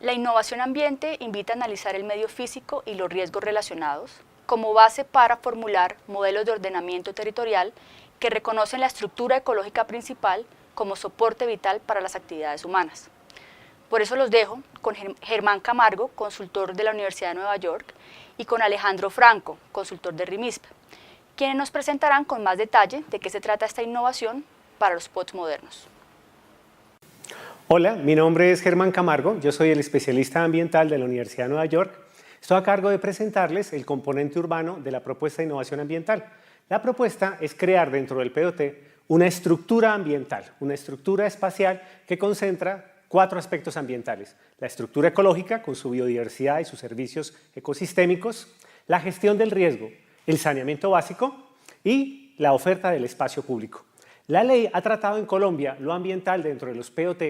La innovación ambiente invita a analizar el medio físico y los riesgos relacionados como base para formular modelos de ordenamiento territorial que reconocen la estructura ecológica principal como soporte vital para las actividades humanas. Por eso los dejo con Germán Camargo, consultor de la Universidad de Nueva York, y con Alejandro Franco, consultor de RIMISP, quienes nos presentarán con más detalle de qué se trata esta innovación para los POTS modernos. Hola, mi nombre es Germán Camargo, yo soy el especialista ambiental de la Universidad de Nueva York. Estoy a cargo de presentarles el componente urbano de la propuesta de innovación ambiental. La propuesta es crear dentro del POT una estructura ambiental, una estructura espacial que concentra 4 aspectos ambientales: la estructura ecológica con su biodiversidad y sus servicios ecosistémicos, la gestión del riesgo, el saneamiento básico y la oferta del espacio público. La ley ha tratado en Colombia lo ambiental dentro de los POT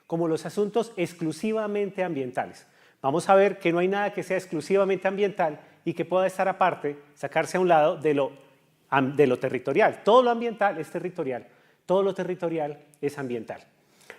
como los asuntos exclusivamente ambientales. Vamos a ver que no hay nada que sea exclusivamente ambiental y que pueda estar aparte, sacarse a un lado de lo territorial. Todo lo ambiental es territorial, todo lo territorial es ambiental.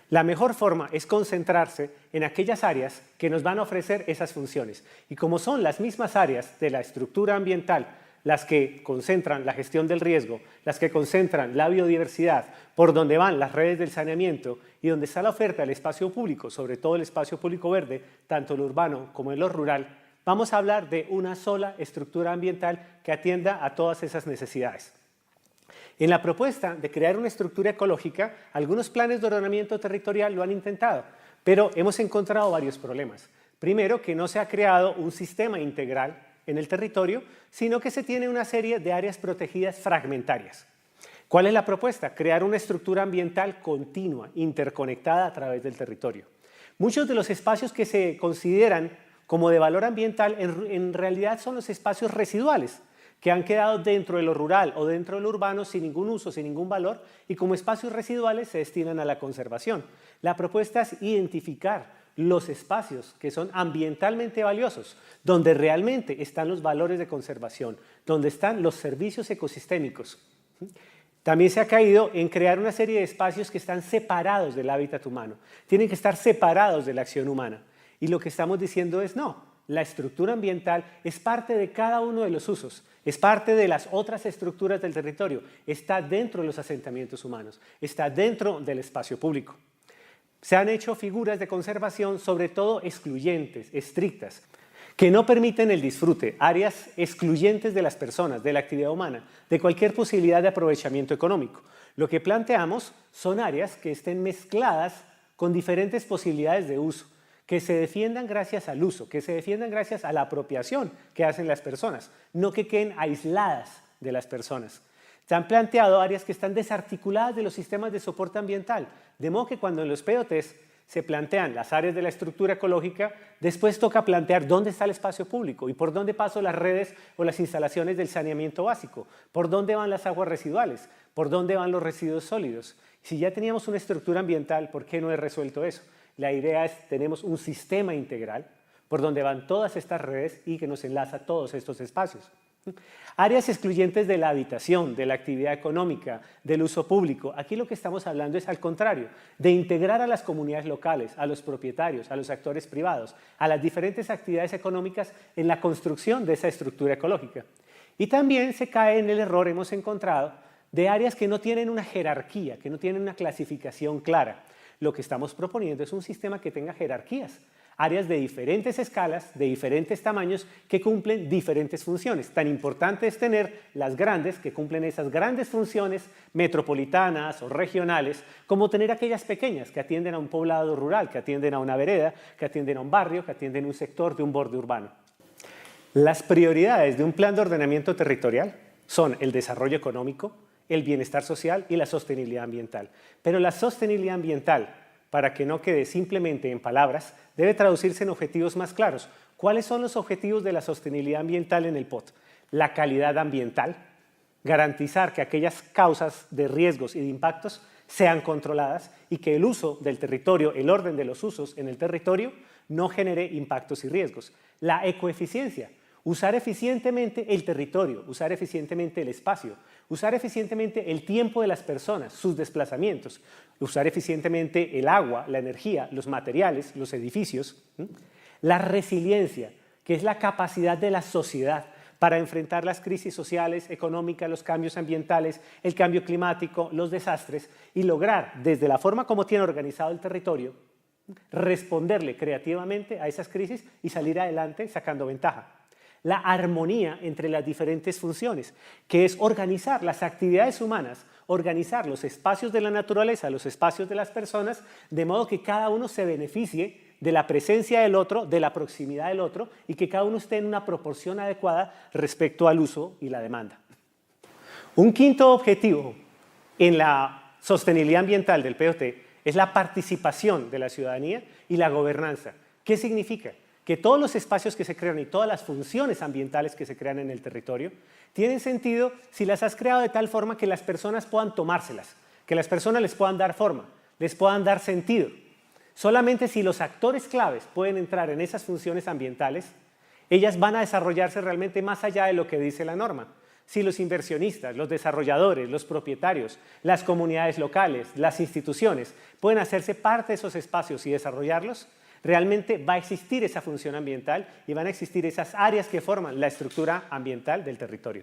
La mejor forma es concentrarse en aquellas áreas que nos van a ofrecer esas funciones. Y como son las mismas áreas de la estructura ambiental las que concentran la gestión del riesgo, las que concentran la biodiversidad, por donde van las redes del saneamiento y donde está la oferta del espacio público, sobre todo el espacio público verde, tanto en lo urbano como en lo rural, vamos a hablar de una sola estructura ambiental que atienda a todas esas necesidades. En la propuesta de crear una estructura ecológica, algunos planes de ordenamiento territorial lo han intentado, pero hemos encontrado varios problemas. Primero, que no se ha creado un sistema integral en el territorio, sino que se tiene una serie de áreas protegidas fragmentarias. ¿Cuál es la propuesta? Crear una estructura ambiental continua, interconectada a través del territorio. Muchos de los espacios que se consideran como de valor ambiental en realidad son los espacios residuales, que han quedado dentro de lo rural o dentro de lo urbano sin ningún uso, sin ningún valor, y como espacios residuales se destinan a la conservación. La propuesta es identificar los espacios que son ambientalmente valiosos, donde realmente están los valores de conservación, donde están los servicios ecosistémicos. También se ha caído en crear una serie de espacios que están separados del hábitat humano, tienen que estar separados de la acción humana. Y lo que estamos diciendo es no, la estructura ambiental es parte de cada uno de los usos, es parte de las otras estructuras del territorio, está dentro de los asentamientos humanos, está dentro del espacio público. Se han hecho figuras de conservación, sobre todo excluyentes, estrictas, que no permiten el disfrute, áreas excluyentes de las personas, de la actividad humana, de cualquier posibilidad de aprovechamiento económico. Lo que planteamos son áreas que estén mezcladas con diferentes posibilidades de uso, que se defiendan gracias al uso, que se defiendan gracias a la apropiación que hacen las personas, no que queden aisladas de las personas. Se han planteado áreas que están desarticuladas de los sistemas de soporte ambiental, de modo que cuando en los POTs se plantean las áreas de la estructura ecológica, después toca plantear dónde está el espacio público y por dónde pasan las redes o las instalaciones del saneamiento básico, por dónde van las aguas residuales, por dónde van los residuos sólidos. Si ya teníamos una estructura ambiental, ¿por qué no he resuelto eso? La idea es, tenemos un sistema integral por donde van todas estas redes y que nos enlaza todos estos espacios. Áreas excluyentes de la habitación, de la actividad económica, del uso público. Aquí lo que estamos hablando es al contrario, de integrar a las comunidades locales, a los propietarios, a los actores privados, a las diferentes actividades económicas en la construcción de esa estructura ecológica. Y también se cae en el error, hemos encontrado, de áreas que no tienen una jerarquía, que no tienen una clasificación clara. Lo que estamos proponiendo es un sistema que tenga jerarquías, áreas de diferentes escalas, de diferentes tamaños, que cumplen diferentes funciones. Tan importante es tener las grandes, que cumplen esas grandes funciones metropolitanas o regionales, como tener aquellas pequeñas que atienden a un poblado rural, que atienden a una vereda, que atienden a un barrio, que atienden a un sector de un borde urbano. Las prioridades de un plan de ordenamiento territorial son el desarrollo económico, el bienestar social y la sostenibilidad ambiental. Pero la sostenibilidad ambiental, para que no quede simplemente en palabras, debe traducirse en objetivos más claros. ¿Cuáles son los objetivos de la sostenibilidad ambiental en el POT? La calidad ambiental, garantizar que aquellas causas de riesgos y de impactos sean controladas y que el uso del territorio, el orden de los usos en el territorio, no genere impactos y riesgos. La ecoeficiencia, Usar eficientemente el territorio, usar eficientemente el espacio, usar eficientemente el tiempo de las personas, sus desplazamientos, usar eficientemente el agua, la energía, los materiales, los edificios. La resiliencia, que es la capacidad de la sociedad para enfrentar las crisis sociales, económicas, los cambios ambientales, el cambio climático, los desastres y lograr, desde la forma como tiene organizado el territorio, responderle creativamente a esas crisis y salir adelante sacando ventaja. La armonía entre las diferentes funciones, que es organizar las actividades humanas, organizar los espacios de la naturaleza, los espacios de las personas, de modo que cada uno se beneficie de la presencia del otro, de la proximidad del otro, y que cada uno esté en una proporción adecuada respecto al uso y la demanda. Un quinto objetivo en la sostenibilidad ambiental del POT es la participación de la ciudadanía y la gobernanza. ¿Qué significa? Que todos los espacios que se crean y todas las funciones ambientales que se crean en el territorio tienen sentido si las has creado de tal forma que las personas puedan tomárselas, que las personas les puedan dar forma, les puedan dar sentido. Solamente si los actores claves pueden entrar en esas funciones ambientales, ellas van a desarrollarse realmente más allá de lo que dice la norma. Si los inversionistas, los desarrolladores, los propietarios, las comunidades locales, las instituciones pueden hacerse parte de esos espacios y desarrollarlos, realmente va a existir esa función ambiental y van a existir esas áreas que forman la estructura ambiental del territorio.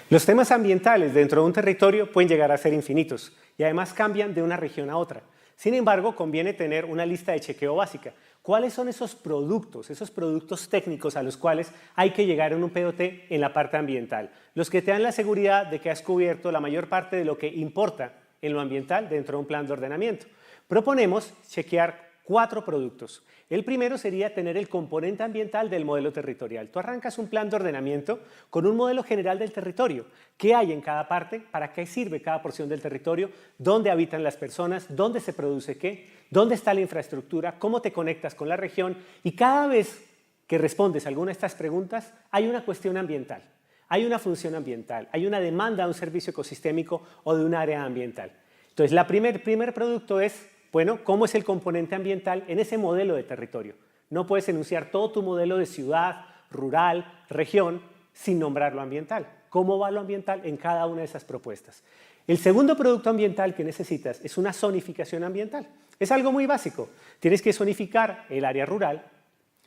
Los temas ambientales dentro de un territorio pueden llegar a ser infinitos y además cambian de una región a otra. Sin embargo, conviene tener una lista de chequeo básica. ¿Cuáles son esos productos técnicos a los cuales hay que llegar en un POT en la parte ambiental? Los que te dan la seguridad de que has cubierto la mayor parte de lo que importa en lo ambiental dentro de un plan de ordenamiento. Proponemos chequear 4 productos. El primero sería tener el componente ambiental del modelo territorial. Tú arrancas un plan de ordenamiento con un modelo general del territorio. ¿Qué hay en cada parte? ¿Para qué sirve cada porción del territorio? ¿Dónde habitan las personas? ¿Dónde se produce qué? ¿Dónde está la infraestructura? ¿Cómo te conectas con la región? Y cada vez que respondes a alguna de estas preguntas, hay una cuestión ambiental, hay una función ambiental, hay una demanda de un servicio ecosistémico o de un área ambiental. Entonces, el primer producto es, bueno, ¿cómo es el componente ambiental en ese modelo de territorio? No puedes enunciar todo tu modelo de ciudad, rural, región, sin nombrar lo ambiental. ¿Cómo va lo ambiental en cada una de esas propuestas? El segundo producto ambiental que necesitas es una zonificación ambiental. Es algo muy básico. Tienes que zonificar el área rural,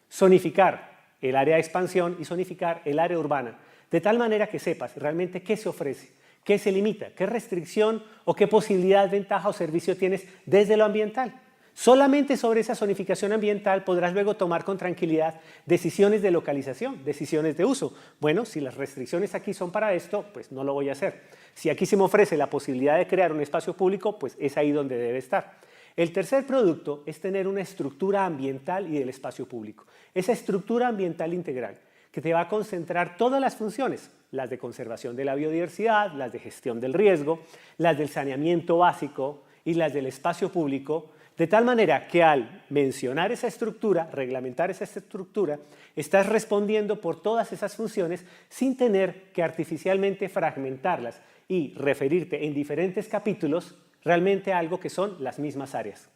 zonificar el área de expansión y zonificar el área urbana, de tal manera que sepas realmente qué se ofrece. ¿Qué se limita? ¿Qué restricción o qué posibilidad, ventaja o servicio tienes desde lo ambiental? Solamente sobre esa zonificación ambiental podrás luego tomar con tranquilidad decisiones de localización, decisiones de uso. Bueno, si las restricciones aquí son para esto, pues no lo voy a hacer. Si aquí se me ofrece la posibilidad de crear un espacio público, pues es ahí donde debe estar. El tercer producto es tener una estructura ambiental y del espacio público. Esa estructura ambiental integral que te va a concentrar todas las funciones, las de conservación de la biodiversidad, las de gestión del riesgo, las del saneamiento básico y las del espacio público, de tal manera que al mencionar esa estructura, reglamentar esa estructura, estás respondiendo por todas esas funciones sin tener que artificialmente fragmentarlas y referirte en diferentes capítulos realmente a algo que son las mismas áreas.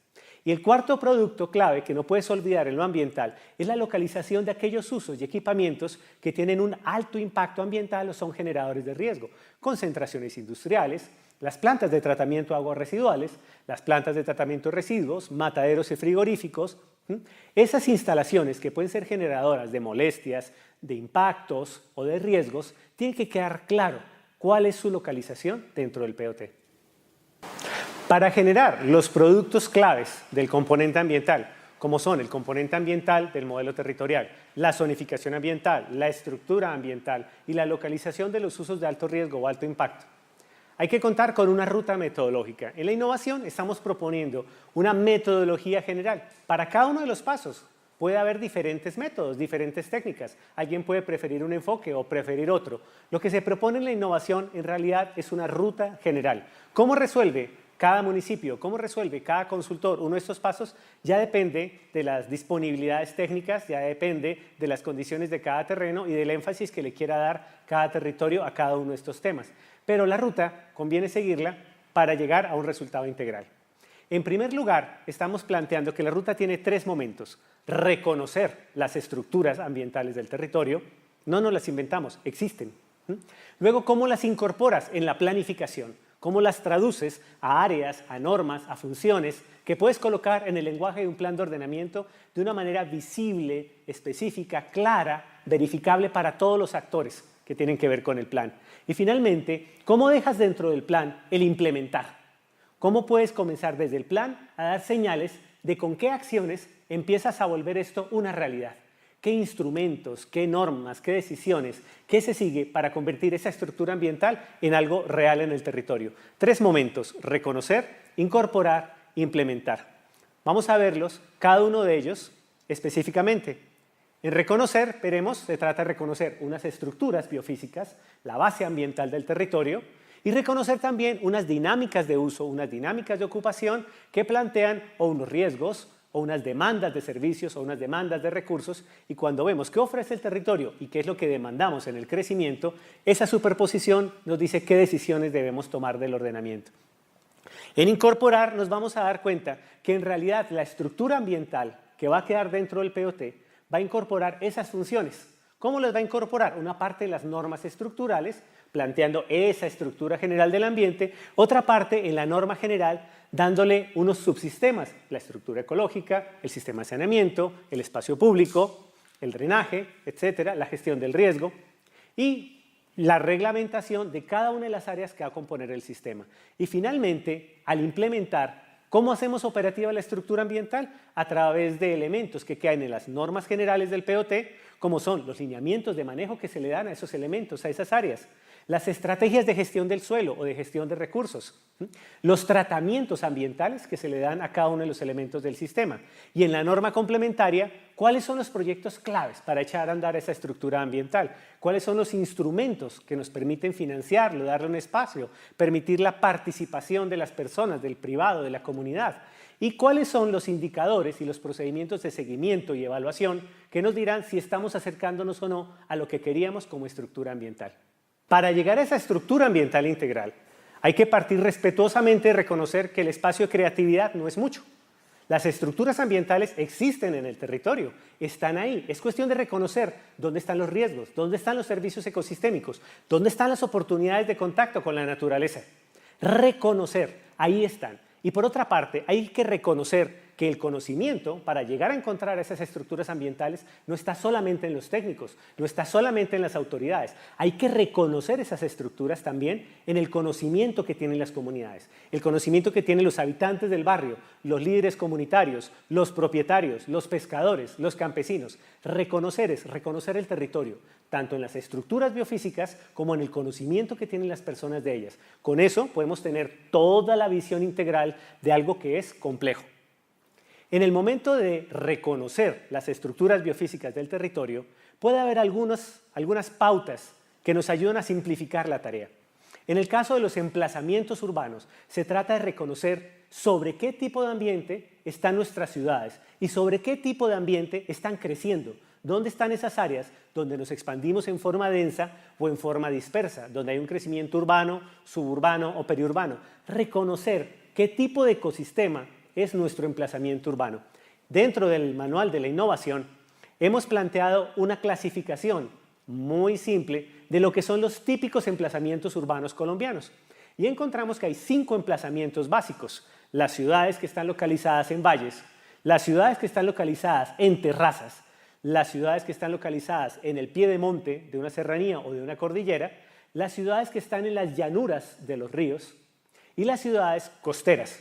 Y el cuarto producto clave que no puedes olvidar en lo ambiental es la localización de aquellos usos y equipamientos que tienen un alto impacto ambiental o son generadores de riesgo. Concentraciones industriales, las plantas de tratamiento de aguas residuales, las plantas de tratamiento de residuos, mataderos y frigoríficos. Esas instalaciones que pueden ser generadoras de molestias, de impactos o de riesgos, tienen que quedar claro cuál es su localización dentro del POT. Para generar los productos claves del componente ambiental, como son el componente ambiental del modelo territorial, la zonificación ambiental, la estructura ambiental y la localización de los usos de alto riesgo o alto impacto, hay que contar con una ruta metodológica. En la innovación estamos proponiendo una metodología general para cada uno de los pasos. Puede haber diferentes métodos, diferentes técnicas. Alguien puede preferir un enfoque o preferir otro. Lo que se propone en la innovación en realidad es una ruta general. ¿Cómo resuelve cada municipio, cómo resuelve cada consultor uno de estos pasos? Ya depende de las disponibilidades técnicas, ya depende de las condiciones de cada terreno y del énfasis que le quiera dar cada territorio a cada uno de estos temas. Pero la ruta conviene seguirla para llegar a un resultado integral. En primer lugar, estamos planteando que la ruta tiene tres momentos. Reconocer las estructuras ambientales del territorio, no nos las inventamos, existen. Luego, ¿cómo las incorporas en la planificación? ¿Cómo las traduces a áreas, a normas, a funciones que puedes colocar en el lenguaje de un plan de ordenamiento de una manera visible, específica, clara, verificable para todos los actores que tienen que ver con el plan? Y finalmente, ¿cómo dejas dentro del plan el implementar? ¿Cómo puedes comenzar desde el plan a dar señales de con qué acciones empiezas a volver esto una realidad? ¿Qué instrumentos, qué normas, qué decisiones, qué se sigue para convertir esa estructura ambiental en algo real en el territorio? Tres momentos: reconocer, incorporar, implementar. Vamos a verlos, cada uno de ellos específicamente. En reconocer, veremos, se trata de reconocer unas estructuras biofísicas, la base ambiental del territorio, y reconocer también unas dinámicas de uso, unas dinámicas de ocupación que plantean o unos riesgos, o unas demandas de servicios, o unas demandas de recursos, y cuando vemos qué ofrece el territorio y qué es lo que demandamos en el crecimiento, esa superposición nos dice qué decisiones debemos tomar del ordenamiento. En incorporar nos vamos a dar cuenta que en realidad la estructura ambiental que va a quedar dentro del POT va a incorporar esas funciones. ¿Cómo las va a incorporar? Una parte de las normas estructurales, planteando esa estructura general del ambiente, otra parte en la norma general, dándole unos subsistemas, la estructura ecológica, el sistema de saneamiento, el espacio público, el drenaje, etcétera, la gestión del riesgo y la reglamentación de cada una de las áreas que va a componer el sistema. Y finalmente, al implementar, ¿cómo hacemos operativa la estructura ambiental? A través de elementos que quedan en las normas generales del POT, como son los lineamientos de manejo que se le dan a esos elementos, a esas áreas, las estrategias de gestión del suelo o de gestión de recursos, los tratamientos ambientales que se le dan a cada uno de los elementos del sistema. Y en la norma complementaria, ¿cuáles son los proyectos claves para echar a andar esa estructura ambiental? ¿Cuáles son los instrumentos que nos permiten financiarlo, darle un espacio, permitir la participación de las personas, del privado, de la comunidad? ¿Y cuáles son los indicadores y los procedimientos de seguimiento y evaluación que nos dirán si estamos acercándonos o no a lo que queríamos como estructura ambiental? Para llegar a esa estructura ambiental integral, hay que partir respetuosamente de reconocer que el espacio de creatividad no es mucho. Las estructuras ambientales existen en el territorio, están ahí. Es cuestión de reconocer dónde están los riesgos, dónde están los servicios ecosistémicos, dónde están las oportunidades de contacto con la naturaleza. Reconocer, ahí están. Y por otra parte, hay que reconocer que el conocimiento para llegar a encontrar esas estructuras ambientales no está solamente en los técnicos, no está solamente en las autoridades. Hay que reconocer esas estructuras también en el conocimiento que tienen las comunidades, el conocimiento que tienen los habitantes del barrio, los líderes comunitarios, los propietarios, los pescadores, los campesinos. Reconocer es reconocer el territorio, tanto en las estructuras biofísicas como en el conocimiento que tienen las personas de ellas. Con eso podemos tener toda la visión integral de algo que es complejo. En el momento de reconocer las estructuras biofísicas del territorio, puede haber algunas pautas que nos ayudan a simplificar la tarea. En el caso de los emplazamientos urbanos, se trata de reconocer sobre qué tipo de ambiente están nuestras ciudades y sobre qué tipo de ambiente están creciendo. ¿Dónde están esas áreas donde nos expandimos en forma densa o en forma dispersa? Donde hay un crecimiento urbano, suburbano o periurbano. Reconocer qué tipo de ecosistema es nuestro emplazamiento urbano. Dentro del manual de la innovación hemos planteado una clasificación muy simple de lo que son los típicos emplazamientos urbanos colombianos. Y encontramos que hay 5 emplazamientos básicos: las ciudades que están localizadas en valles, las ciudades que están localizadas en terrazas, las ciudades que están localizadas en el pie de monte de una serranía o de una cordillera, las ciudades que están en las llanuras de los ríos y las ciudades costeras.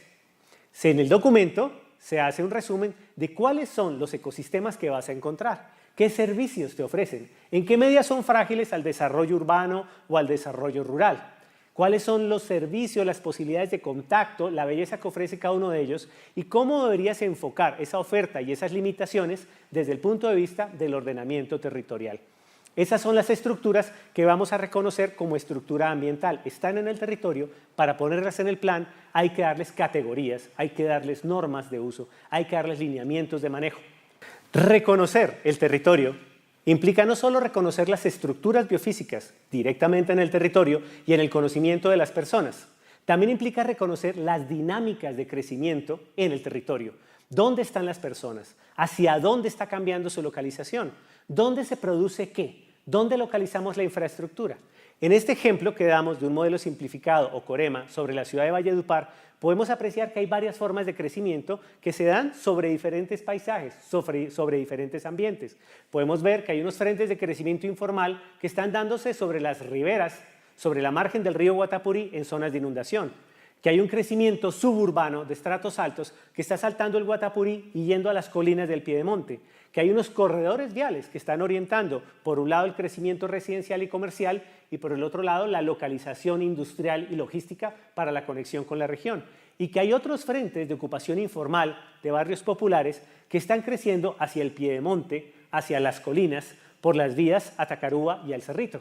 En el documento se hace un resumen de cuáles son los ecosistemas que vas a encontrar, qué servicios te ofrecen, en qué medida son frágiles al desarrollo urbano o al desarrollo rural, cuáles son los servicios, las posibilidades de contacto, la belleza que ofrece cada uno de ellos y cómo deberías enfocar esa oferta y esas limitaciones desde el punto de vista del ordenamiento territorial. Esas son las estructuras que vamos a reconocer como estructura ambiental. Están en el territorio, para ponerlas en el plan hay que darles categorías, hay que darles normas de uso, hay que darles lineamientos de manejo. Reconocer el territorio implica no solo reconocer las estructuras biofísicas directamente en el territorio y en el conocimiento de las personas, También implica reconocer las dinámicas de crecimiento en el territorio. ¿Dónde están las personas? ¿Hacia dónde está cambiando su localización? ¿Dónde se produce qué? ¿Dónde localizamos la infraestructura? En este ejemplo que damos de un modelo simplificado o Corema sobre la ciudad de Valledupar, podemos apreciar que hay varias formas de crecimiento que se dan sobre diferentes paisajes, sobre diferentes ambientes. Podemos ver que hay unos frentes de crecimiento informal que están dándose sobre las riberas, sobre la margen del río Guatapurí en zonas de inundación, que hay un crecimiento suburbano de estratos altos que está saltando el Guatapurí y yendo a las colinas del Piedemonte, que hay unos corredores viales que están orientando por un lado el crecimiento residencial y comercial y por el otro lado la localización industrial y logística para la conexión con la región, y que hay otros frentes de ocupación informal de barrios populares que están creciendo hacia el Piedemonte, hacia las colinas, por las vías a Tacarúa y al Cerrito.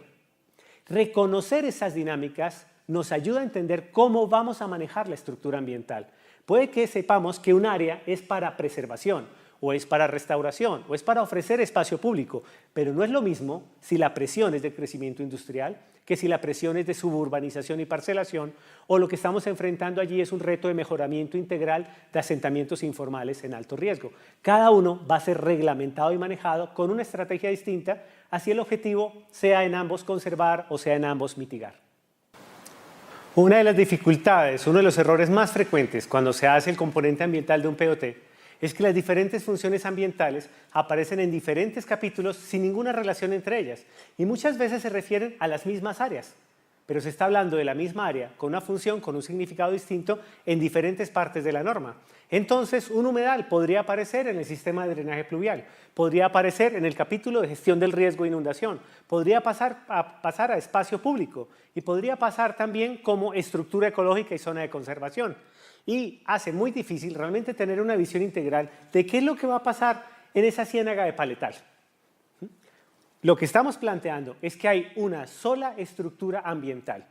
Reconocer esas dinámicas nos ayuda a entender cómo vamos a manejar la estructura ambiental. Puede que sepamos que un área es para preservación, o es para restauración, o es para ofrecer espacio público, pero no es lo mismo si la presión es de crecimiento industrial que si la presión es de suburbanización y parcelación, o lo que estamos enfrentando allí es un reto de mejoramiento integral de asentamientos informales en alto riesgo. Cada uno va a ser reglamentado y manejado con una estrategia distinta, así el objetivo sea en ambos conservar o sea en ambos mitigar. Una de las dificultades, uno de los errores más frecuentes cuando se hace el componente ambiental de un POT es que las diferentes funciones ambientales aparecen en diferentes capítulos sin ninguna relación entre ellas y muchas veces se refieren a las mismas áreas, pero se está hablando de la misma área con una función, con un significado distinto en diferentes partes de la norma. Entonces, un humedal podría aparecer en el sistema de drenaje pluvial, podría aparecer en el capítulo de gestión del riesgo de inundación, podría pasar a espacio público y podría pasar también como estructura ecológica y zona de conservación. Y hace muy difícil realmente tener una visión integral de qué es lo que va a pasar en esa ciénaga de paletal. Lo que estamos planteando es que hay una sola estructura ambiental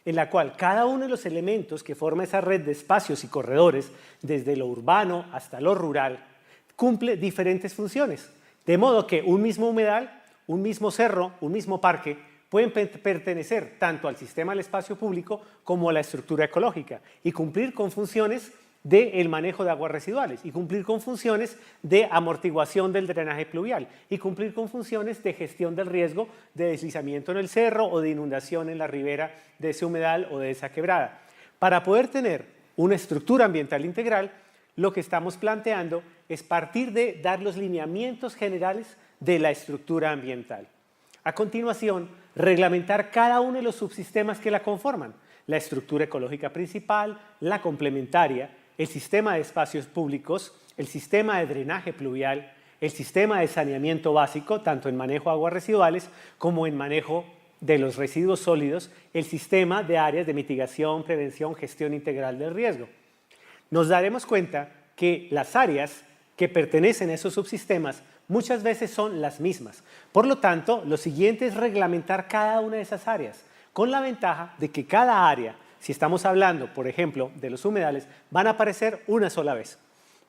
en la cual cada uno de los elementos que forma esa red de espacios y corredores, desde lo urbano hasta lo rural, cumple diferentes funciones. De modo que un mismo humedal, un mismo cerro, un mismo parque, pueden pertenecer tanto al sistema del espacio público como a la estructura ecológica y cumplir con funciones del manejo de aguas residuales y cumplir con funciones de amortiguación del drenaje pluvial y cumplir con funciones de gestión del riesgo de deslizamiento en el cerro o de inundación en la ribera de ese humedal o de esa quebrada. Para poder tener una estructura ambiental integral, lo que estamos planteando es partir de dar los lineamientos generales de la estructura ambiental. A continuación, reglamentar cada uno de los subsistemas que la conforman, la estructura ecológica principal, la complementaria, el sistema de espacios públicos, el sistema de drenaje pluvial, el sistema de saneamiento básico, tanto en manejo de aguas residuales como en manejo de los residuos sólidos, el sistema de áreas de mitigación, prevención, gestión integral del riesgo. Nos daremos cuenta que las áreas que pertenecen a esos subsistemas muchas veces son las mismas. Por lo tanto, lo siguiente es reglamentar cada una de esas áreas, con la ventaja de que cada área, si estamos hablando, por ejemplo, de los humedales, van a aparecer una sola vez.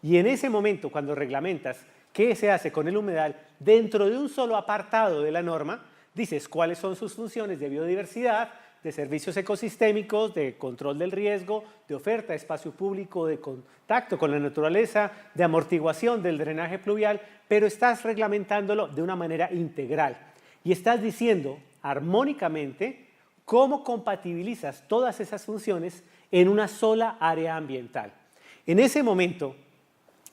Y en ese momento, cuando reglamentas qué se hace con el humedal, dentro de un solo apartado de la norma, dices cuáles son sus funciones de biodiversidad, de servicios ecosistémicos, de control del riesgo, de oferta de espacio público, de contacto con la naturaleza, de amortiguación del drenaje pluvial, pero estás reglamentándolo de una manera integral y estás diciendo armónicamente cómo compatibilizas todas esas funciones en una sola área ambiental. En ese momento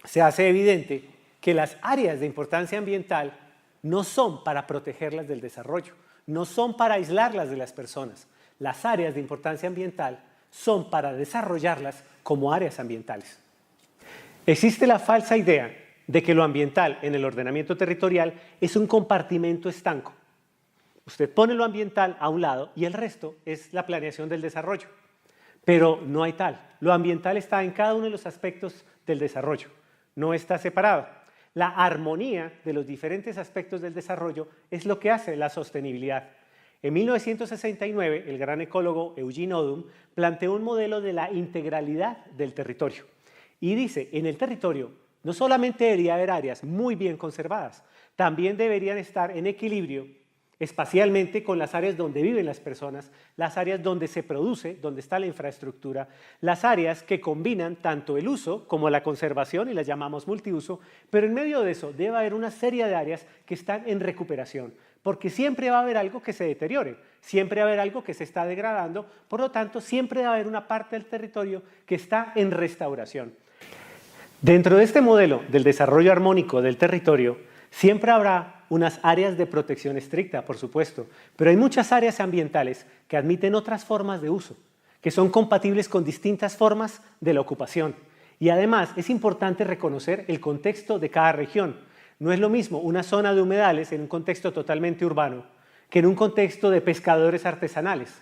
se hace evidente que las áreas de importancia ambiental no son para protegerlas del desarrollo, no son para aislarlas de las personas. Las áreas de importancia ambiental son para desarrollarlas como áreas ambientales. Existe la falsa idea de que lo ambiental en el ordenamiento territorial es un compartimento estanco. Usted pone lo ambiental a un lado y el resto es la planeación del desarrollo. Pero no hay tal. Lo ambiental está en cada uno de los aspectos del desarrollo, no está separado. La armonía de los diferentes aspectos del desarrollo es lo que hace la sostenibilidad. En 1969, el gran ecólogo Eugene Odum planteó un modelo de la integralidad del territorio. Y dice, en el territorio no solamente debería haber áreas muy bien conservadas, también deberían estar en equilibrio espacialmente con las áreas donde viven las personas, las áreas donde se produce, donde está la infraestructura, las áreas que combinan tanto el uso como la conservación y las llamamos multiuso, pero en medio de eso debe haber una serie de áreas que están en recuperación, porque siempre va a haber algo que se deteriore, siempre va a haber algo que se está degradando, por lo tanto siempre va a haber una parte del territorio que está en restauración. Dentro de este modelo del desarrollo armónico del territorio, siempre habrá unas áreas de protección estricta, por supuesto, pero hay muchas áreas ambientales que admiten otras formas de uso, que son compatibles con distintas formas de la ocupación. Y además es importante reconocer el contexto de cada región. No es lo mismo una zona de humedales en un contexto totalmente urbano que en un contexto de pescadores artesanales.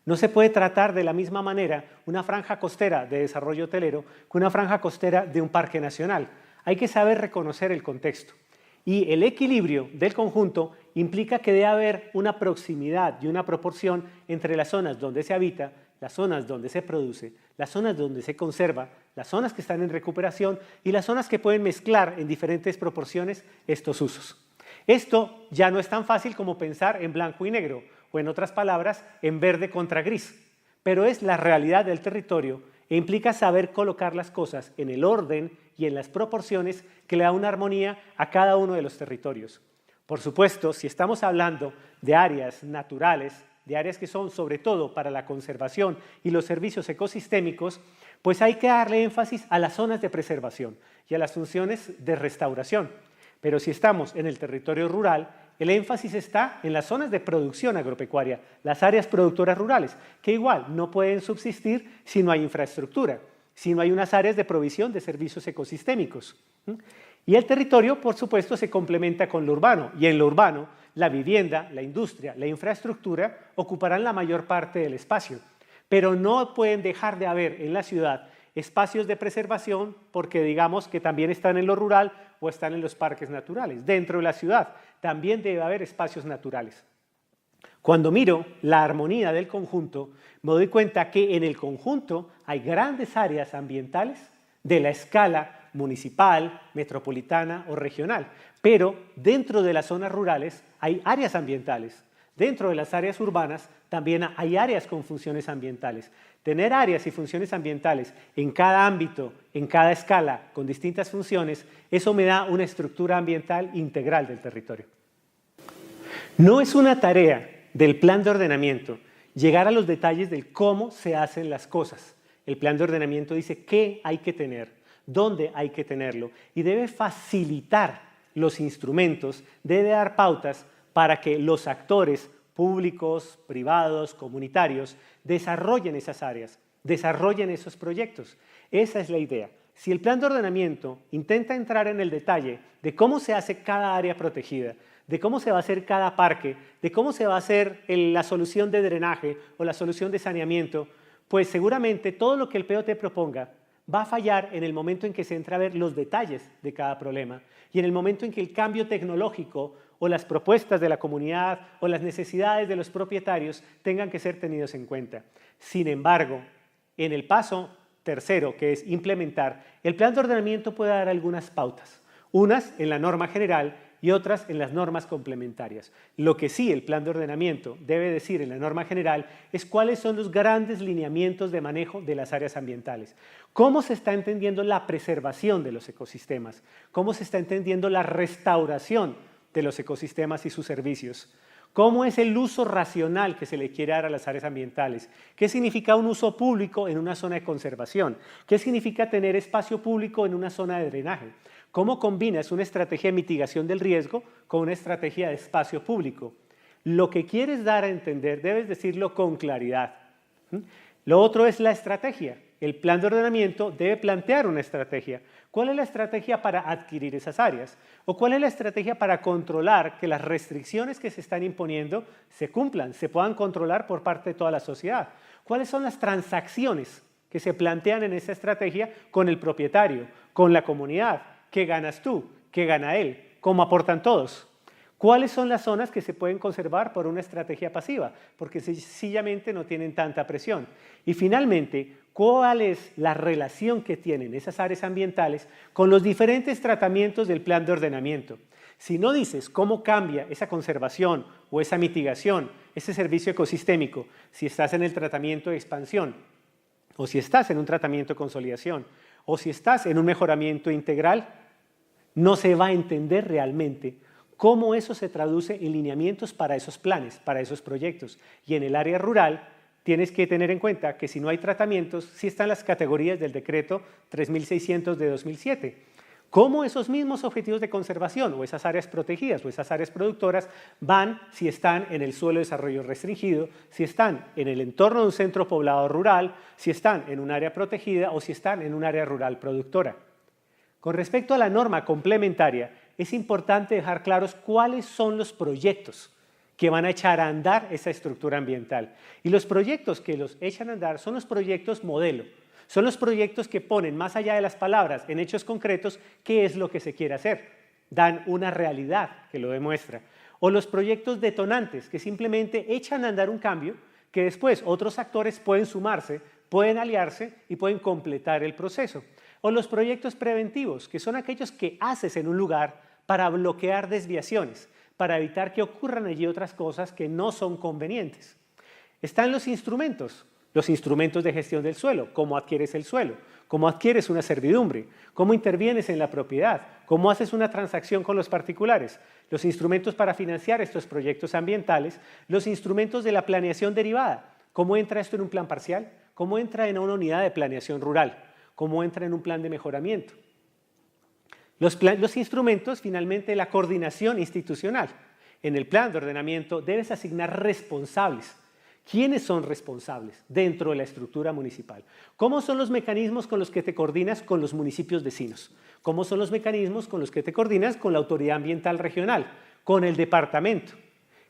No se puede tratar de la misma manera una franja costera de desarrollo hotelero que una franja costera de un parque nacional. Hay que saber reconocer el contexto. Y el equilibrio del conjunto implica que debe haber una proximidad y una proporción entre las zonas donde se habita, las zonas donde se produce, las zonas donde se conserva, las zonas que están en recuperación y las zonas que pueden mezclar en diferentes proporciones estos usos. Esto ya no es tan fácil como pensar en blanco y negro, o en otras palabras, en verde contra gris, pero es la realidad del territorio e implica saber colocar las cosas en el orden y en las proporciones que le da una armonía a cada uno de los territorios. Por supuesto, si estamos hablando de áreas naturales, de áreas que son sobre todo para la conservación y los servicios ecosistémicos, pues hay que darle énfasis a las zonas de preservación y a las funciones de restauración. Pero si estamos en el territorio rural, el énfasis está en las zonas de producción agropecuaria, las áreas productoras rurales, que igual no pueden subsistir si no hay infraestructura, si no hay unas áreas de provisión de servicios ecosistémicos. Y el territorio, por supuesto, se complementa con lo urbano, y en lo urbano, la vivienda, la industria, la infraestructura ocuparán la mayor parte del espacio, pero no pueden dejar de haber en la ciudad espacios de preservación porque digamos que también están en lo rural o están en los parques naturales. Dentro de la ciudad también debe haber espacios naturales. Cuando miro la armonía del conjunto, me doy cuenta que en el conjunto hay grandes áreas ambientales de la escala municipal, metropolitana o regional, pero dentro de las zonas rurales hay áreas ambientales. Dentro de las áreas urbanas también hay áreas con funciones ambientales. Tener áreas y funciones ambientales en cada ámbito, en cada escala, con distintas funciones, eso me da una estructura ambiental integral del territorio. No es una tarea del plan de ordenamiento llegar a los detalles del cómo se hacen las cosas. El plan de ordenamiento dice qué hay que tener, dónde hay que tenerlo y debe facilitar los instrumentos, debe dar pautas para que los actores públicos, privados, comunitarios, desarrollen esas áreas, desarrollen esos proyectos. Esa es la idea. Si el plan de ordenamiento intenta entrar en el detalle de cómo se hace cada área protegida, de cómo se va a hacer cada parque, de cómo se va a hacer la solución de drenaje o la solución de saneamiento, pues seguramente todo lo que el POT proponga va a fallar en el momento en que se entra a ver los detalles de cada problema y en el momento en que el cambio tecnológico o las propuestas de la comunidad o las necesidades de los propietarios tengan que ser tenidos en cuenta. Sin embargo, en el paso tercero, que es implementar, el plan de ordenamiento puede dar algunas pautas, unas en la norma general y otras en las normas complementarias. Lo que sí el plan de ordenamiento debe decir en la norma general es cuáles son los grandes lineamientos de manejo de las áreas ambientales, cómo se está entendiendo la preservación de los ecosistemas, cómo se está entendiendo la restauración de los ecosistemas y sus servicios. ¿Cómo es el uso racional que se le quiere dar a las áreas ambientales? ¿Qué significa un uso público en una zona de conservación? ¿Qué significa tener espacio público en una zona de drenaje? ¿Cómo combinas una estrategia de mitigación del riesgo con una estrategia de espacio público? Lo que quieres dar a entender debes decirlo con claridad. Lo otro es la estrategia. El plan de ordenamiento debe plantear una estrategia. ¿Cuál es la estrategia para adquirir esas áreas? ¿O cuál es la estrategia para controlar que las restricciones que se están imponiendo se cumplan, se puedan controlar por parte de toda la sociedad? ¿Cuáles son las transacciones que se plantean en esa estrategia con el propietario, con la comunidad? ¿Qué ganas tú? ¿Qué gana él? ¿Cómo aportan todos? ¿Cuáles son las zonas que se pueden conservar por una estrategia pasiva? Porque sencillamente no tienen tanta presión. Y finalmente, ¿cuál es la relación que tienen esas áreas ambientales con los diferentes tratamientos del plan de ordenamiento? Si no dices cómo cambia esa conservación o esa mitigación, ese servicio ecosistémico, si estás en el tratamiento de expansión, o si estás en un tratamiento de consolidación, o si estás en un mejoramiento integral, no se va a entender realmente cómo eso se traduce en lineamientos para esos planes, para esos proyectos. Y en el área rural tienes que tener en cuenta que si no hay tratamientos, sí están las categorías del decreto 3600 de 2007. Cómo esos mismos objetivos de conservación o esas áreas protegidas o esas áreas productoras van si están en el suelo de desarrollo restringido, si están en el entorno de un centro poblado rural, si están en un área protegida o si están en un área rural productora. Con respecto a la norma complementaria, es importante dejar claros cuáles son los proyectos que van a echar a andar esa estructura ambiental. Y los proyectos que los echan a andar son los proyectos modelo. Son los proyectos que ponen más allá de las palabras, en hechos concretos, qué es lo que se quiere hacer. Dan una realidad que lo demuestra. O los proyectos detonantes, que simplemente echan a andar un cambio que después otros actores pueden sumarse, pueden aliarse y pueden completar el proceso. O los proyectos preventivos, que son aquellos que haces en un lugar para bloquear desviaciones, para evitar que ocurran allí otras cosas que no son convenientes. Están los instrumentos de gestión del suelo, cómo adquieres el suelo, cómo adquieres una servidumbre, cómo intervienes en la propiedad, cómo haces una transacción con los particulares, los instrumentos para financiar estos proyectos ambientales, los instrumentos de la planeación derivada, cómo entra esto en un plan parcial, cómo entra en una unidad de planeación rural, cómo entra en un plan de mejoramiento. Los instrumentos, finalmente, la coordinación institucional. En el plan de ordenamiento debes asignar responsables. ¿Quiénes son responsables dentro de la estructura municipal? ¿Cómo son los mecanismos con los que te coordinas con los municipios vecinos? ¿Cómo son los mecanismos con los que te coordinas con la autoridad ambiental regional, con el departamento?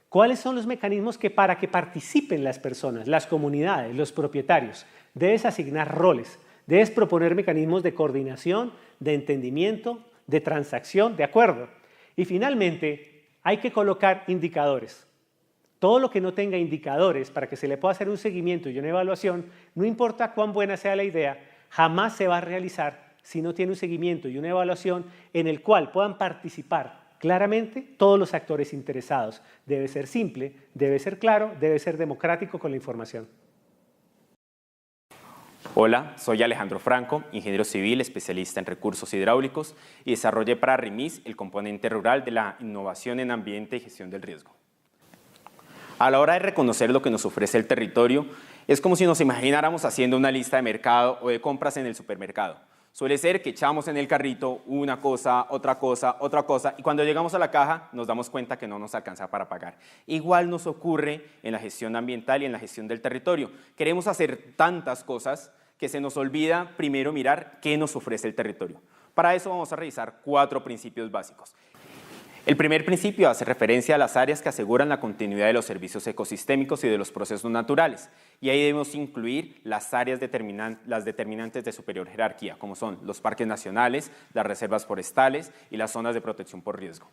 ¿Cuáles son los mecanismos que para que participen las personas, las comunidades, los propietarios? Debes asignar roles, debes proponer mecanismos de coordinación, de entendimiento, de transacción, de acuerdo. Y finalmente, hay que colocar indicadores. Todo lo que no tenga indicadores para que se le pueda hacer un seguimiento y una evaluación, no importa cuán buena sea la idea, jamás se va a realizar si no tiene un seguimiento y una evaluación en el cual puedan participar claramente todos los actores interesados. Debe ser simple, debe ser claro, debe ser democrático con la información. Hola, soy Alejandro Franco, ingeniero civil, especialista en recursos hidráulicos y desarrollé para RIMIS el componente rural de la innovación en ambiente y gestión del riesgo. A la hora de reconocer lo que nos ofrece el territorio, es como si nos imagináramos haciendo una lista de mercado o de compras en el supermercado. Suele ser que echamos en el carrito una cosa, otra cosa, otra cosa, y cuando llegamos a la caja nos damos cuenta que no nos alcanza para pagar. Igual nos ocurre en la gestión ambiental y en la gestión del territorio. Queremos hacer tantas cosas que se nos olvida primero mirar qué nos ofrece el territorio. Para eso vamos a revisar 4 principios básicos. El primer principio hace referencia a las áreas que aseguran la continuidad de los servicios ecosistémicos y de los procesos naturales, y ahí debemos incluir las áreas determinantes de superior jerarquía, como son los parques nacionales, las reservas forestales y las zonas de protección por riesgo.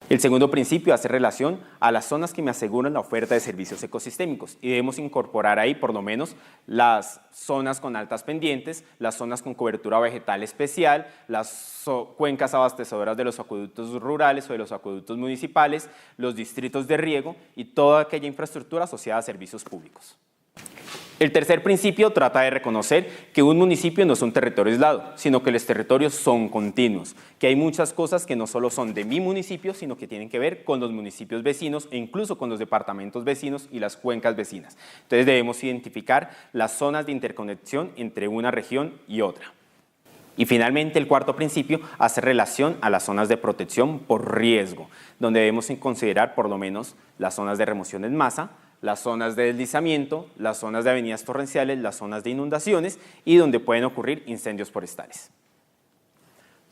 El segundo principio hace relación a las zonas que me aseguran la oferta de servicios ecosistémicos y debemos incorporar ahí por lo menos las zonas con altas pendientes, las zonas con cobertura vegetal especial, las cuencas abastecedoras de los acueductos rurales o de los acueductos municipales, los distritos de riego y toda aquella infraestructura asociada a servicios públicos. El tercer principio trata de reconocer que un municipio no es un territorio aislado, sino que los territorios son continuos, que hay muchas cosas que no solo son de mi municipio, sino que tienen que ver con los municipios vecinos e incluso con los departamentos vecinos y las cuencas vecinas. Entonces debemos identificar las zonas de interconexión entre una región y otra. Y finalmente el cuarto principio hace relación a las zonas de protección por riesgo, donde debemos considerar por lo menos las zonas de remoción en masa, las zonas de deslizamiento, las zonas de avenidas torrenciales, las zonas de inundaciones y donde pueden ocurrir incendios forestales.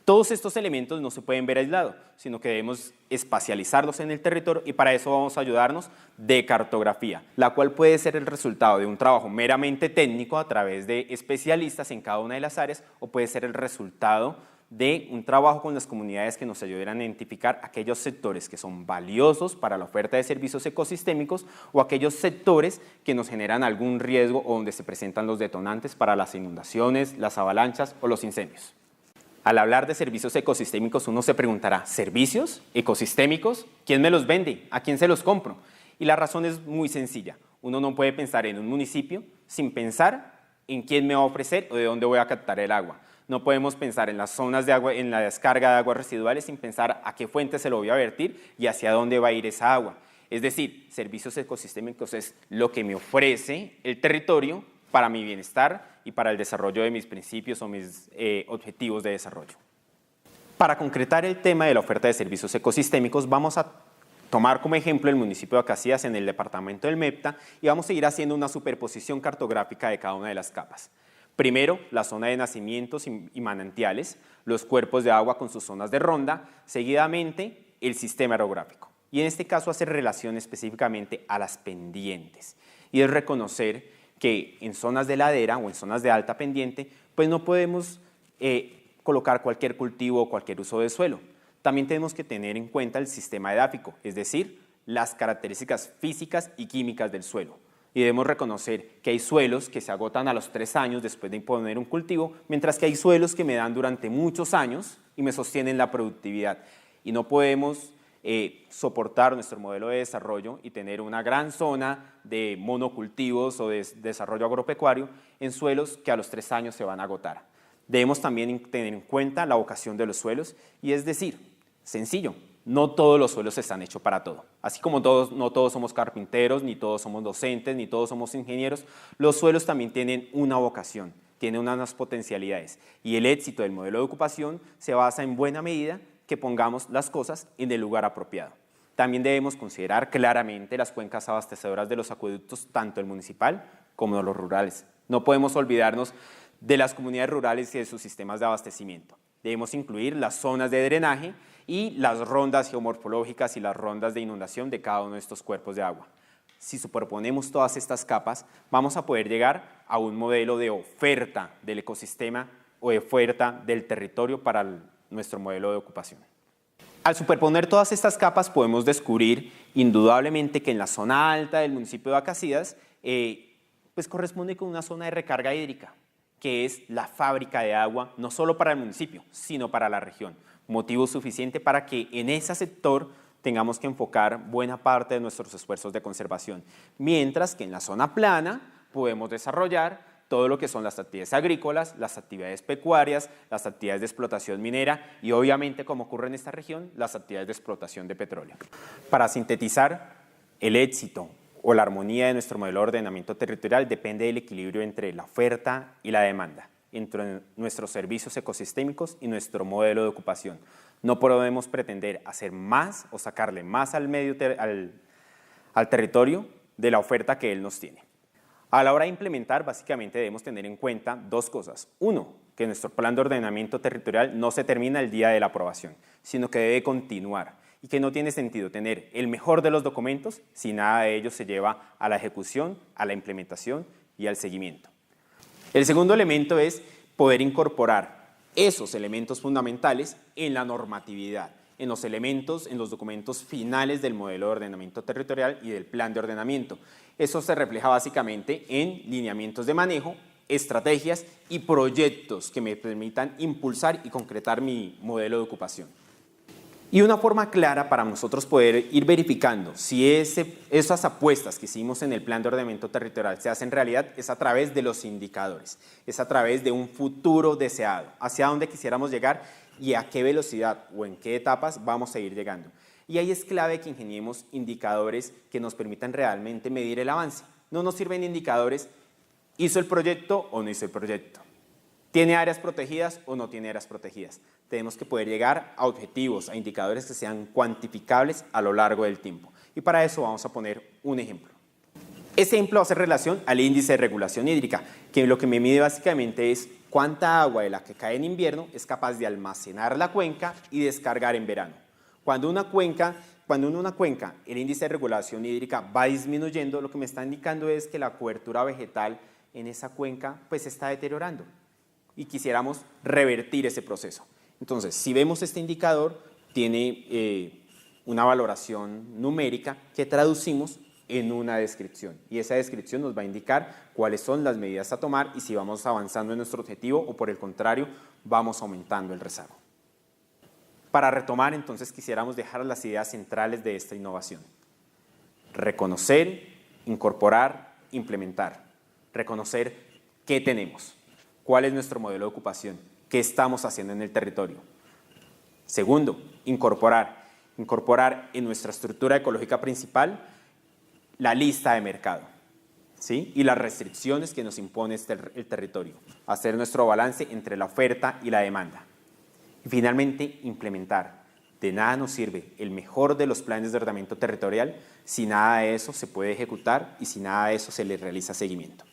Todos estos elementos no se pueden ver aislados, sino que debemos espacializarlos en el territorio y para eso vamos a ayudarnos de cartografía, la cual puede ser el resultado de un trabajo meramente técnico a través de especialistas en cada una de las áreas o puede ser el resultado de un trabajo con las comunidades que nos ayuden a identificar aquellos sectores que son valiosos para la oferta de servicios ecosistémicos o aquellos sectores que nos generan algún riesgo o donde se presentan los detonantes para las inundaciones, las avalanchas o los incendios. Al hablar de servicios ecosistémicos, uno se preguntará, ¿servicios ecosistémicos? ¿Quién me los vende? ¿A quién se los compro? Y la razón es muy sencilla. Uno no puede pensar en un municipio sin pensar en quién me va a ofrecer o de dónde voy a captar el agua. No podemos pensar en las zonas de agua, en la descarga de aguas residuales sin pensar a qué fuente se lo voy a vertir y hacia dónde va a ir esa agua. Es decir, servicios ecosistémicos es lo que me ofrece el territorio para mi bienestar y para el desarrollo de mis principios o mis objetivos de desarrollo. Para concretar el tema de la oferta de servicios ecosistémicos, vamos a tomar como ejemplo el municipio de Acacías en el departamento del Mepta y vamos a ir haciendo una superposición cartográfica de cada una de las capas. Primero, la zona de nacimientos y manantiales, los cuerpos de agua con sus zonas de ronda, seguidamente el sistema orográfico. Y en este caso hace relación específicamente a las pendientes. Y es reconocer que en zonas de ladera o en zonas de alta pendiente, pues no podemos colocar cualquier cultivo o cualquier uso de suelo. También tenemos que tener en cuenta el sistema edáfico, es decir, las características físicas y químicas del suelo. Y debemos reconocer que hay suelos que se agotan a los 3 años después de poner un cultivo, mientras que hay suelos que me dan durante muchos años y me sostienen la productividad. Y no podemos soportar nuestro modelo de desarrollo y tener una gran zona de monocultivos o de desarrollo agropecuario en suelos que a los 3 años se van a agotar. Debemos también tener en cuenta la vocación de los suelos y es decir, sencillo, no todos los suelos están hechos para todo. Así como no todos somos carpinteros, ni todos somos docentes, ni todos somos ingenieros, los suelos también tienen una vocación, tienen unas potencialidades y el éxito del modelo de ocupación se basa en buena medida que pongamos las cosas en el lugar apropiado. También debemos considerar claramente las cuencas abastecedoras de los acueductos, tanto el municipal como los rurales. No podemos olvidarnos de las comunidades rurales y de sus sistemas de abastecimiento. Debemos incluir las zonas de drenaje y las rondas geomorfológicas y las rondas de inundación de cada uno de estos cuerpos de agua. Si superponemos todas estas capas, vamos a poder llegar a un modelo de oferta del ecosistema o de oferta del territorio para nuestro modelo de ocupación. Al superponer todas estas capas podemos descubrir indudablemente que en la zona alta del municipio de Acacías pues corresponde con una zona de recarga hídrica, que es la fábrica de agua no solo para el municipio, sino para la región. Motivo suficiente para que en ese sector tengamos que enfocar buena parte de nuestros esfuerzos de conservación, mientras que en la zona plana podemos desarrollar todo lo que son las actividades agrícolas, las actividades pecuarias, las actividades de explotación minera y obviamente, como ocurre en esta región, las actividades de explotación de petróleo. Para sintetizar, el éxito o la armonía de nuestro modelo de ordenamiento territorial depende del equilibrio entre la oferta y la demanda, entre nuestros servicios ecosistémicos y nuestro modelo de ocupación. No podemos pretender hacer más o sacarle más al territorio de la oferta que él nos tiene. A la hora de implementar, básicamente debemos tener en cuenta 2 cosas. 1, que nuestro plan de ordenamiento territorial no se termina el día de la aprobación, sino que debe continuar y que no tiene sentido tener el mejor de los documentos si nada de ello se lleva a la ejecución, a la implementación y al seguimiento. El segundo elemento es poder incorporar esos elementos fundamentales en la normatividad, en los elementos, en los documentos finales del modelo de ordenamiento territorial y del plan de ordenamiento. Eso se refleja básicamente en lineamientos de manejo, estrategias y proyectos que me permitan impulsar y concretar mi modelo de ocupación. Y una forma clara para nosotros poder ir verificando si esas apuestas que hicimos en el plan de ordenamiento territorial se hacen realidad es a través de los indicadores, es a través de un futuro deseado, hacia dónde quisiéramos llegar y a qué velocidad o en qué etapas vamos a ir llegando. Y ahí es clave que ingeniemos indicadores que nos permitan realmente medir el avance. No nos sirven indicadores, ¿hizo el proyecto o no hizo el proyecto? ¿Tiene áreas protegidas o no tiene áreas protegidas? Tenemos que poder llegar a objetivos, a indicadores que sean cuantificables a lo largo del tiempo. Y para eso vamos a poner un ejemplo. Este ejemplo hace relación al índice de regulación hídrica, que lo que me mide básicamente es cuánta agua de la que cae en invierno es capaz de almacenar la cuenca y descargar en verano. Cuando en una cuenca el índice de regulación hídrica va disminuyendo, lo que me está indicando es que la cobertura vegetal en esa cuenca pues se está deteriorando y quisiéramos revertir ese proceso. Entonces, si vemos este indicador, tiene una valoración numérica que traducimos en una descripción. Y esa descripción nos va a indicar cuáles son las medidas a tomar y si vamos avanzando en nuestro objetivo o por el contrario, vamos aumentando el rezago. Para retomar, entonces, quisiéramos dejar las ideas centrales de esta innovación. Reconocer, incorporar, implementar. Reconocer qué tenemos, cuál es nuestro modelo de ocupación, qué estamos haciendo en el territorio. Segundo, incorporar en nuestra estructura ecológica principal la lista de mercado, ¿sí? Y las restricciones que nos impone el territorio. Hacer nuestro balance entre la oferta y la demanda. Y finalmente, implementar. De nada nos sirve el mejor de los planes de ordenamiento territorial si nada de eso se puede ejecutar y si nada de eso se le realiza seguimiento.